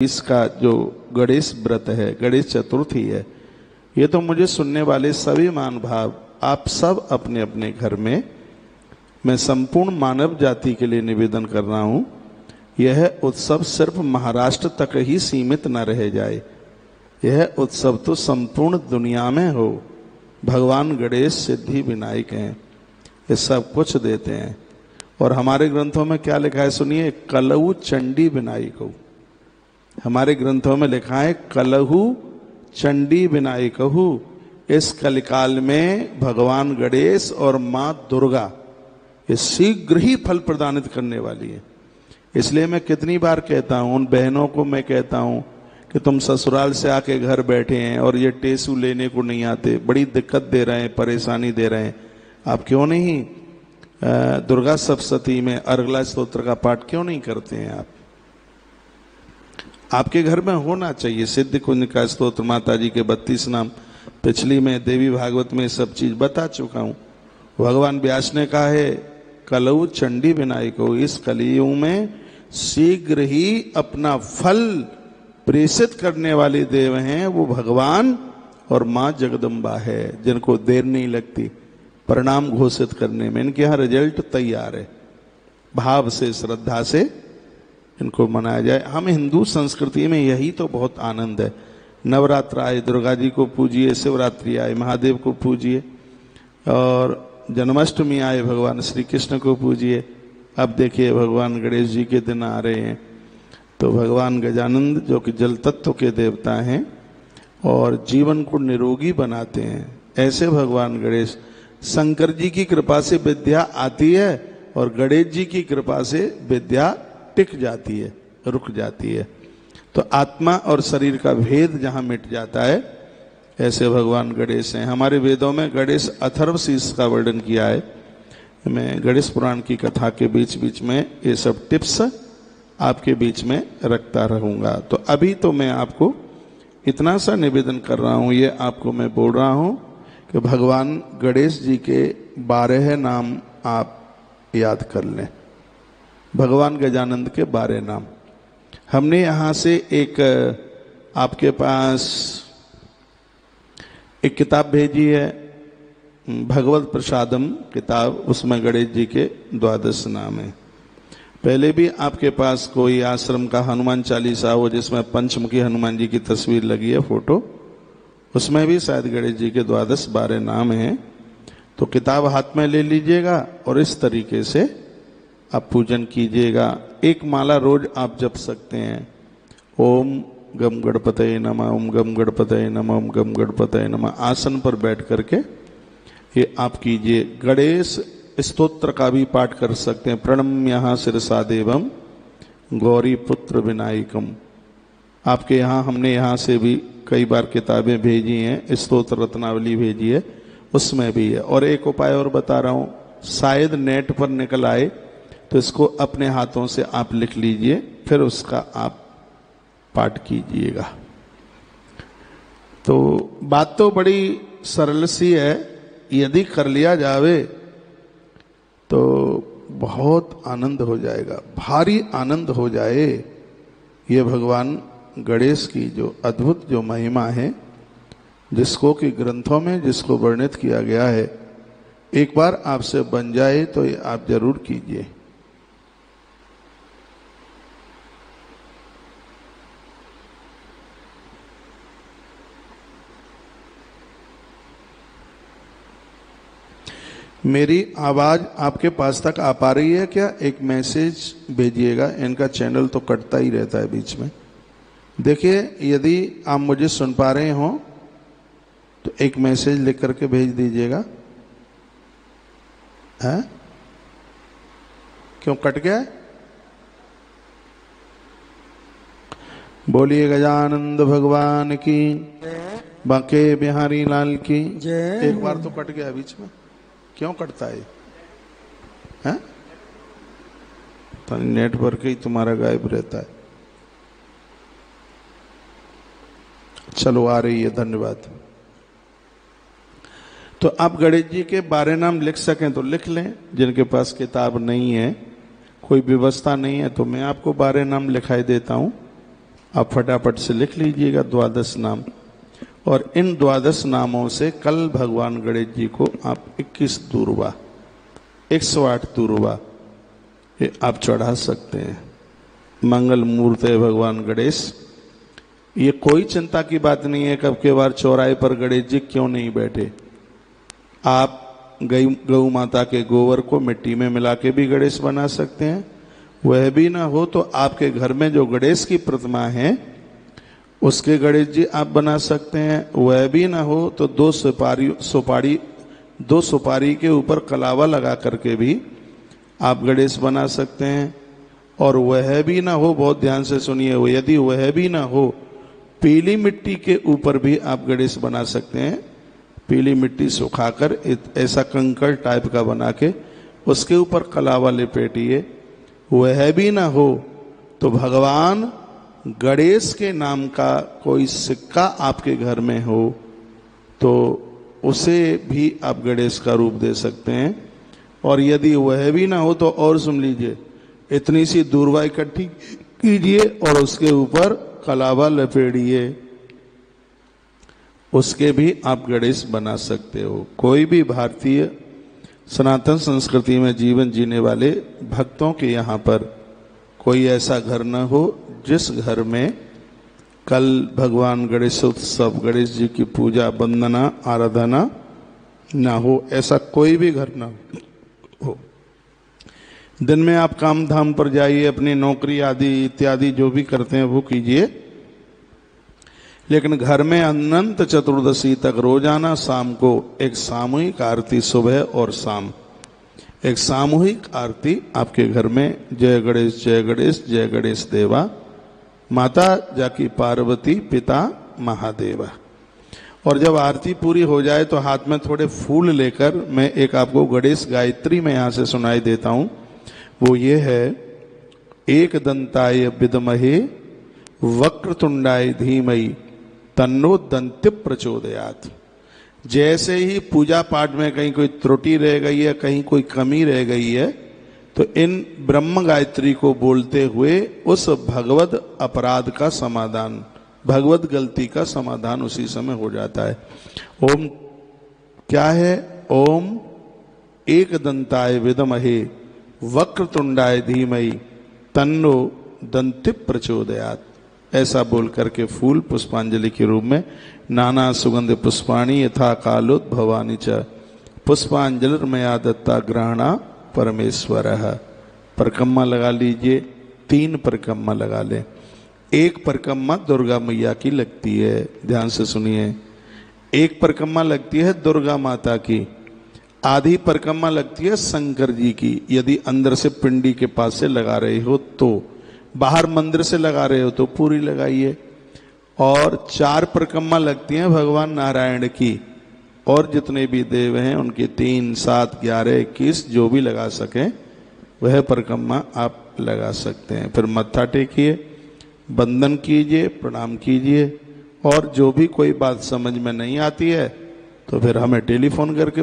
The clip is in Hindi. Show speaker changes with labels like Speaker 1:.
Speaker 1: इसका जो गणेश व्रत है, गणेश चतुर्थी है, ये तो मुझे सुनने वाले सभी महानुभाव आप सब अपने अपने घर में, मैं संपूर्ण मानव जाति के लिए निवेदन कर रहा हूं, यह उत्सव सिर्फ महाराष्ट्र तक ही सीमित न रह जाए। यह उत्सव तो संपूर्ण दुनिया में हो। भगवान गणेश सिद्धि विनायक हैं, ये सब कुछ देते हैं। और हमारे ग्रंथों में क्या लिखा है सुनिए, कलहु चंडी विनायक हो। हमारे ग्रंथों में लिखा है कलहु चंडी विनायक हो। इस कलिकाल में भगवान गणेश और मां दुर्गा ये शीघ्र ही फल प्रदानित करने वाली है। इसलिए मैं कितनी बार कहता हूं, उन बहनों को मैं कहता हूं कि तुम ससुराल से आके घर बैठे हैं और ये टेसू लेने को नहीं आते, बड़ी दिक्कत दे रहे हैं, परेशानी दे रहे हैं, आप क्यों नहीं दुर्गा सप्तशती में अर्गला स्तोत्र का पाठ क्यों नहीं करते हैं? आपके घर में होना चाहिए। सिद्ध कुंज का स्तोत्र, माता जी के 32 नाम, पिछली में देवी भागवत में सब चीज बता चुका हूं। भगवान व्यास ने कहा है कलहु चंडी विनायक हो। इस कलियुग में शीघ्र ही अपना फल प्रेषित करने वाले देव हैं वो भगवान और मां जगदम्बा है, जिनको देर नहीं लगती परिणाम घोषित करने में। इनके यहाँ रिजल्ट तैयार है। भाव से, श्रद्धा से इनको मनाया जाए। हम हिंदू संस्कृति में यही तो बहुत आनंद है। नवरात्र आए, दुर्गा जी को पूजिए, शिवरात्रि आए, महादेव को पूजिए, और जन्माष्टमी आए, भगवान श्री कृष्ण को पूजिए। अब देखिए भगवान गणेश जी के दिन आ रहे हैं, तो भगवान गजानंद जो कि जल तत्व के देवता हैं और जीवन को निरोगी बनाते हैं, ऐसे भगवान गणेश। शंकर जी की कृपा से विद्या आती है और गणेश जी की कृपा से विद्या टिक जाती है, रुक जाती है। तो आत्मा और शरीर का भेद जहां मिट जाता है, ऐसे भगवान गणेश हैं। हमारे वेदों में गणेश अथर्वशीर्ष का वर्णन किया है। मैं गणेश पुराण की कथा के बीच बीच में ये सब टिप्स आपके बीच में रखता रहूंगा। तो अभी तो मैं आपको इतना सा निवेदन कर रहा हूं, ये आपको मैं बोल रहा हूं कि भगवान गणेश जी के 12 नाम आप याद कर लें। भगवान गजानंद के 12 नाम। हमने यहां से एक आपके पास एक किताब भेजी है, भगवत प्रसादम किताब, उसमें गणेश जी के 12 नाम है। पहले भी आपके पास कोई आश्रम का हनुमान चालीसा हो जिसमें पंचमुखी हनुमान जी की तस्वीर लगी है, फोटो, उसमें भी शायद गणेश जी के 12 नाम हैं। तो किताब हाथ में ले लीजिएगा और इस तरीके से आप पूजन कीजिएगा। एक माला रोज आप जप सकते हैं। ओम गम गणपतये नमः, ओम गम गणपतये नमः, ओम गम गणपतये नमः। आसन पर बैठ करके ये आप कीजिए। गणेश स्तोत्र का भी पाठ कर सकते हैं। प्रणम्यः शिरसा देवम गौरी पुत्र विनायकम। आपके यहाँ, हमने यहाँ से भी कई बार किताबें भेजी हैं, स्तोत्र रत्नावली भेजी है, उसमें भी है। और एक उपाय और बता रहा हूँ, शायद नेट पर निकल आए तो इसको अपने हाथों से आप लिख लीजिए, फिर उसका आप पाठ कीजिएगा। तो बात तो बड़ी सरल सी है, यदि कर लिया जावे तो बहुत आनंद हो जाएगा, भारी आनंद हो जाए। ये भगवान गणेश की जो अद्भुत जो महिमा है, जिसको कि ग्रंथों में जिसको वर्णित किया गया है, एक बार आपसे बन जाए तो ये आप जरूर कीजिए। मेरी आवाज आपके पास तक आ पा रही है क्या? एक मैसेज भेजिएगा। इनका चैनल तो कटता ही रहता है बीच में। देखिए, यदि आप मुझे सुन पा रहे हो तो एक मैसेज लिख करके भेज दीजिएगा। है क्यों कट गया? बोलिए गजानंद भगवान की, बांके बिहारी लाल की। एक बार तो कट गया बीच में, क्यों कटता है? हैं? तो नेटवर्क ही तुम्हारा गायब रहता है। चलो आ रही है, धन्यवाद। तो आप गणेश जी के 12 नाम लिख सकें तो लिख लें। जिनके पास किताब नहीं है, कोई व्यवस्था नहीं है, तो मैं आपको 12 नाम लिखाई देता हूं। आप फटाफट से लिख लीजिएगा 12 नाम। और इन 12 नामों से कल भगवान गणेश जी को आप 21 दूर्वा 108 दूर्वा ये आप चढ़ा सकते हैं। मंगल मूर्त है भगवान गणेश। ये कोई चिंता की बात नहीं है कब के बार चौराहे पर गणेश जी क्यों नहीं बैठे। आप गौ माता के गोबर को मिट्टी में मिला के भी गणेश बना सकते हैं। वह भी ना हो तो आपके घर में जो गणेश की प्रतिमा है उसके गणेश जी आप बना सकते हैं। वह भी ना हो तो दो सुपारी के ऊपर कलावा लगा करके भी आप गणेश बना सकते हैं। और वह भी ना हो, बहुत ध्यान से सुनिए, यदि वह भी ना हो पीली मिट्टी के ऊपर भी आप गणेश बना सकते हैं। पीली मिट्टी सुखाकर ऐसा कंकड़ टाइप का बना के उसके ऊपर कलावा लपेटिए। वह भी ना हो तो भगवान गणेश के नाम का कोई सिक्का आपके घर में हो तो उसे भी आप गणेश का रूप दे सकते हैं। और यदि वह भी ना हो तो और सुन लीजिए, इतनी सी दूर्वा इकट्ठी कीजिए और उसके ऊपर कलावा लपेटिए, उसके भी आप गणेश बना सकते हो। कोई भी भारतीय सनातन संस्कृति में जीवन जीने वाले भक्तों के यहाँ पर कोई ऐसा घर न हो जिस घर में कल भगवान गणेश उत्सव, गणेश जी की पूजा, वंदना, आराधना ना हो। ऐसा कोई भी घर ना हो। दिन में आप काम धाम पर जाइए, अपनी नौकरी आदि इत्यादि जो भी करते हैं वो कीजिए, लेकिन घर में अनंत चतुर्दशी तक रोजाना शाम को एक सामूहिक आरती, सुबह और शाम एक सामूहिक आरती आपके घर में, जय गणेश जय गणेश जय गणेश देवा, माता जाकी पार्वती पिता महादेवा। और जब आरती पूरी हो जाए तो हाथ में थोड़े फूल लेकर मैं एक आपको गणेश गायत्री में यहां से सुनाई देता हूं। वो ये है, एक दंताय विद्महे वक्रतुंडाय धीमहि तन्नो दंत्य प्रचोदयात्। जैसे ही पूजा पाठ में कहीं कोई त्रुटि रह गई है, कहीं कोई कमी रह गई है, तो इन ब्रह्म गायत्री को बोलते हुए उस भगवद अपराध का समाधान, भगवत गलती का समाधान उसी समय हो जाता है। ओम क्या है? ओम एक दंताय विद्महे वक्रतुंडाय धीमहि तन्नो दंत्य प्रचोदयात्। ऐसा बोल करके फूल पुष्पांजलि के रूप में नाना सुगंध पुष्पाणि यथा कालोद्भवानि च पुष्पांजलिर्मया दत्ता ग्रहणा परमेश्वरः। परिक्रमा लगा लीजिए, 3 परिक्रमा लगा लें। एक परिक्रमा दुर्गा मैया की लगती है, ध्यान से सुनिए। एक परिक्रमा लगती है दुर्गा माता की, आधी परिक्रमा लगती है शंकर जी की। यदि अंदर से पिंडी के पास से लगा रहे हो तो, बाहर मंदिर से लगा रहे हो तो पूरी लगाइए। और 4 परिक्रमा लगती हैं भगवान नारायण की, और जितने भी देव हैं उनकी 3, 7, 11, 21 जो भी लगा सकें वह परिक्रमा आप लगा सकते हैं। फिर मत्था टेकिए, वंदन कीजिए, प्रणाम कीजिए। और जो भी कोई बात समझ में नहीं आती है तो फिर हमें टेलीफोन करके